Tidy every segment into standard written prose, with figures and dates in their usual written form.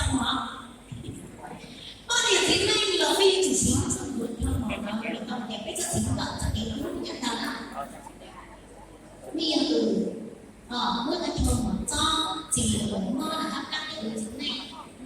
上吗？8点前呢，老飞主持生活香港嘅運動嘅比較少㗎，就幾多人得啦。呢樣มื่อกระชมจ้อจีหลงงอนะครับตั้งแต่ถึงใน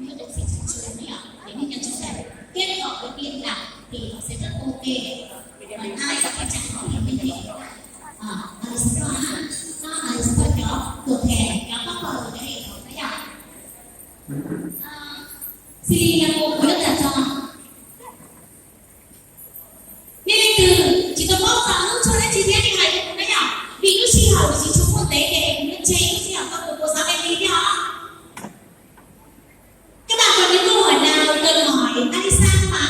เมื่อเดือนสิงหาคมเนี่ยเดี๋ยวนี้จะชุดแบบเก็บออกไปเรียนหลักthì họ sẽ rất ok còn ai sẽ phải chẳng hỏi là bên này ai sẽ có ai sẽ có nhỏ thuộc hè nhỏ bắt đầu cái này nó thấy CD là một rất là cho nên từ chỉ cần bóc ra nước cho đến chi tiết như này cũng đấy nhở vì nước chi hậu chỉ chúng một tế để nước chê nước chi hậu các cô giáo em đi đi hả các bạn còn những câu hỏi nào cần hỏi Alisa không ạ?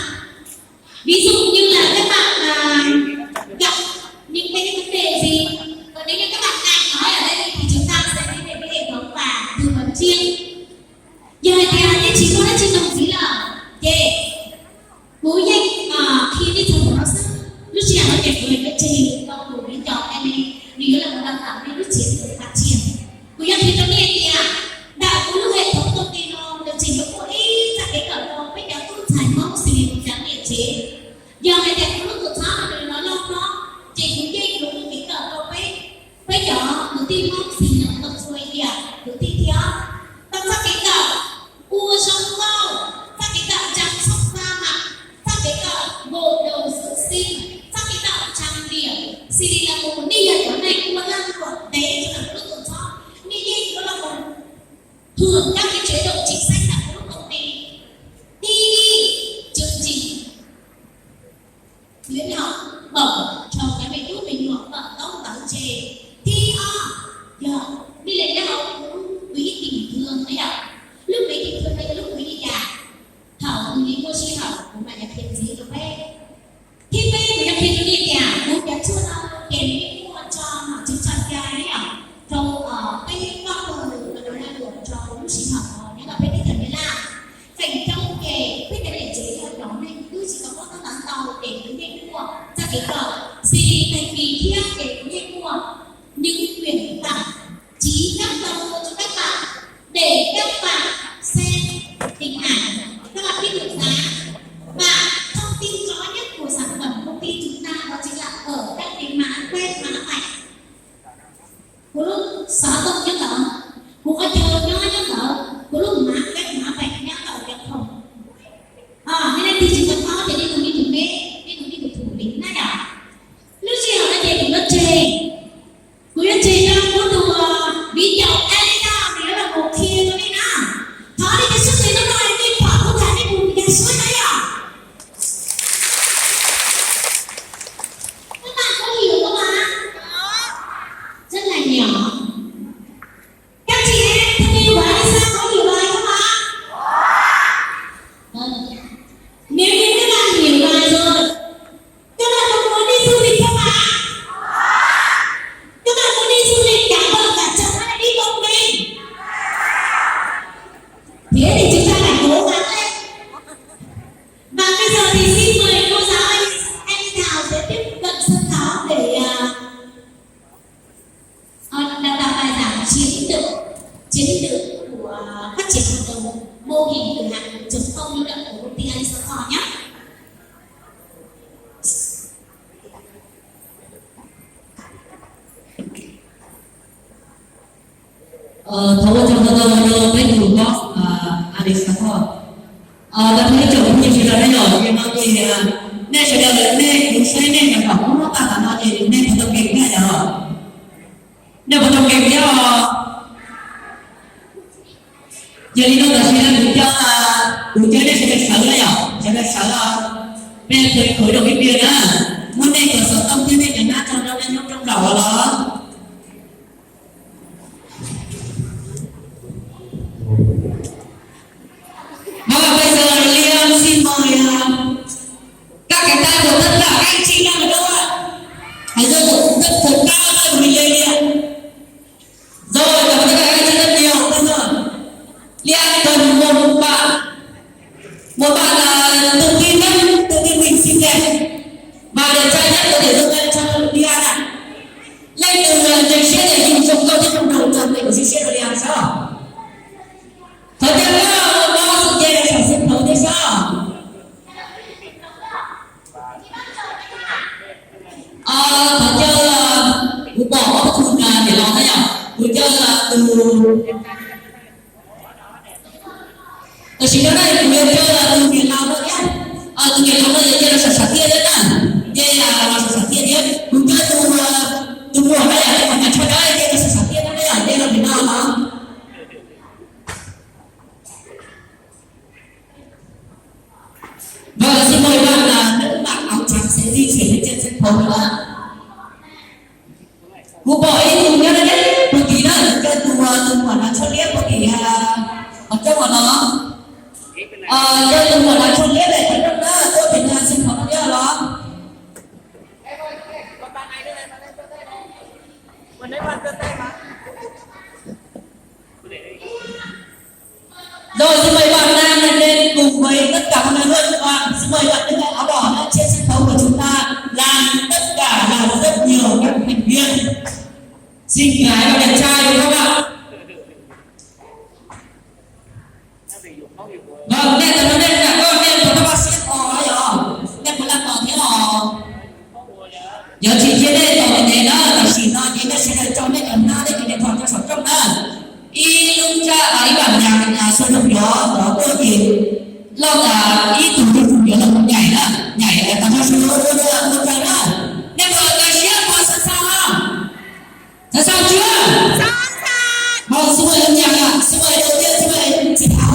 Ví dụ như là các bạn gặp những cái vấn đề gì, còn nếu như các bạn ngại nói ở đây thì chúng ta sẽ đi về cái hệ thống và tư vấn riêng. Giờ thì anh chị có đã trên đồng chí là bố nhanh khi đi thử nó sẽ lúc trẻ nó đẹp với cái trình con đủ đến chọn em đi nếu là một đào tạo nên lúc chiến để phát triển. Bố nhanh thì trong này thì đã có lúc hệ thống thông tin nó được trình độ của ý ra cái cỡ đó với kéo tốt giải mong gì một dáng địa chế. Giờ này đẹp có lúc tự tháo rồi nó lâu nó chỉ cũng dây đúng cái cỡ đó với nhỏ tự tin mong gì nó tập xuôi kìa tự tin theo tập ra cái cỡ ua trong bao ra cái cỡ chăm sóc da mặt ra cái cỡ gội đầu dưỡng sinh ra cái cỡ trang điểm gì là một đi ở chỗ này cũng là của tế cho là lúc tự tháo đi nó là một hưởng các cái chế độ chính sách là của lúc công ty đi chương trình khuyến học bổng cho cái mình giúp mình học bổng tóc táo chê thi giờ đi lên đại học cũng quý tình thương đấy ạ lúc quý tình thương đây lúc quý đi nhà thảo lý cô chi học của bạn nhập hiện gì được bé thi bé của nhập hiện đi nhà cũng đã chưa đâu tiền đi mua cho học chứng chọn cái đấy ạ rồi ở cái con rồi là nó được cho lúc chi học nhưng mà bên cái thần đấy là thành trong kề quyết định để chế theo nhóm này cứ chỉ có các bán tàu để cứ đi mua ra cái cờ gì thành vì thiết để cứ đi mua những quyền tặng trí các tàu cho các bạn để các bạn xem hình ảnh các bạn biết được giá và thông tin rõ nhất của sản phẩm công ty chúng ta đó chính là ở các cái mã quét mã vạch của lúc xóa tông nhất đó của có chờ nhau nhất đó của lúc mã quét mã vạch nhá ở đẹp không nên thì chỉ cần có thể đi cùng đi cùng đi cùng thủ lĩnh này à lúc gì họ đã về cùng lớp chê của lớp chê đang có từ ví dụ Elena thì nó là một kia thôi đi nào thôi đi cái sức này nó nói đi khoảng không thể đi cùng cái suối đấy à các bạn có hiểu không ạ rất là nhỏ các chị em thân yêu của Elisa có hiểu bài không ạ nếu như các bạn hiểu bài rồi các bạn có muốn đi du lịch không ạ các bạn muốn đi du lịch cả vợ cả chồng hay đi một mình thế thì chúng ta phải cố gắng lên và bây giờ thì xin mời cô giáo anh Thảo sẽ tiếp cận sân khấu để đào tạo bài giảng chiến lược của phát triển hoạt động mô hình cửa hàng 1.0 lưu động của công ty Alisa nhé. Thấu trong tôi với thủ box Alisa đã thấy chỗ như chỉ là đây rồi nhưng mà tôi nên sẽ được nên cũng sẽ nên nhập khẩu nó cả là nó thì nên phải thực hiện cái này rồi nếu mà thực hiện cái jadi nó là sẽ được cho được chơi đây sẽ được sợ đấy nhở sẽ được sợ bây giờ khởi động cái tiền á muốn đây cửa sở công ty này chẳng hạn trong đâu nên trong đầu đó và bây giờ Liam xin mời các cái tay của tất cả các anh chị đang ở đâu ạ hãy giơ thật cao tay của mình lên đi ạ rồi cảm ơn tất cả các anh chị rất nhiều bây giờ Liam cần một bạn là tự tin mình xinh đẹp và đẹp trai nhất có thể dâng lên cho Liam ạ Tôi chỉ nói đây người chơi là từ Việt Nam thôi nhé. Từ Việt Nam thôi chơi là sản tiền đấy nè. Chơi là sản tiền đấy. Mình chơi từ mùa này là còn nhà chơi đây chơi là sản tiền đấy là chơi là Việt Nam mà. Vâng, xin mời bạn là nữ bạn áo trắng sẽ di chuyển lên trên sân khấu nữa. Vụ bộ ấy cùng nhau đấy, một tí nữa chơi từ mùa là cho liếp một tí ở trong nó. Chơi từ mùa là cho liếp để thấy được đó, tôi phải là sân khấu nhá đó. Rồi xin mời bạn nam lên cùng với tất cả mọi người luôn bạn. Xin mời bạn đứng áo đỏ trên sân khấu của chúng ta làm tất cả là rất nhiều các thành viên xinh gái và đẹp trai đúng không ạ? Vâng, nên là nó nên là con nên của các bác sĩ họ ấy hả? Nên có làm tỏ thế họ. Giờ chị chia đây tỏ thế đó là chỉ nói thế là sẽ được trong đây ẩn na đây cái điện thoại cho sống trong đó. Y lung cha ấy bản nhạc sôi động đó tôi thì lo là ý tưởng thì phụ là một nhảy là tao cho sôi động một cái đó. Nên rồi cái chia qua sẵn sàng không? Sẵn sàng chưa? Sẵn sàng. Vâng, xin mời âm nhạc ạ. Xin mời đầu tiên xin mời chị Thảo.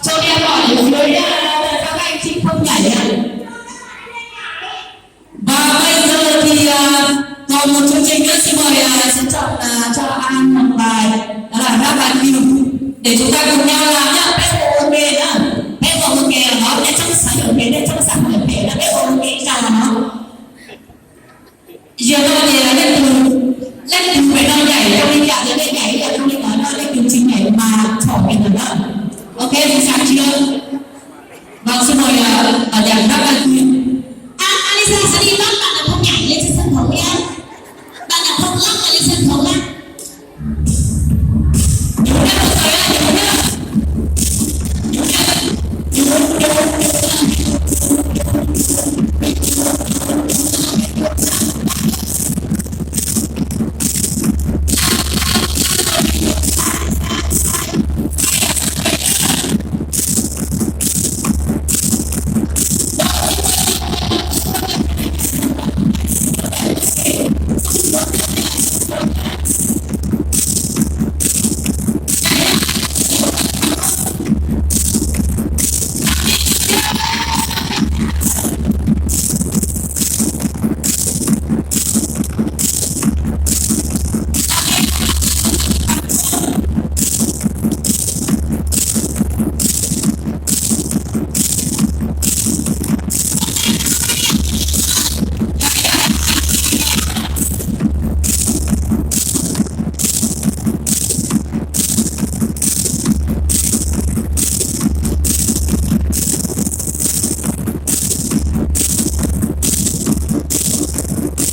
Cho em hỏi với các anh chị không nhảy ạ. Và bây giờ thì còn một chương trình nữa, xin mời xin chọn cho An một bài đó là rap bài nhiều để chúng ta cùng nhau làm nhá. Bé hồ nghề nhá, bé hồ nghề là nó để trong sáng ở nghề, để trong sáng ở nghề là bé hồ nghề nào là nó giờ nó thì là lên từ về nó nhảy trong đi nhảy lên nhảy ở trong đi nói nó lên từ chính nhảy mà thỏ mình rồi đó. Ok, thì sáng chưa? Vâng, xin mời ở dàn rap bài Alisa sẽ đi bắt bạn là không nhảy lên trên sân khấu nha.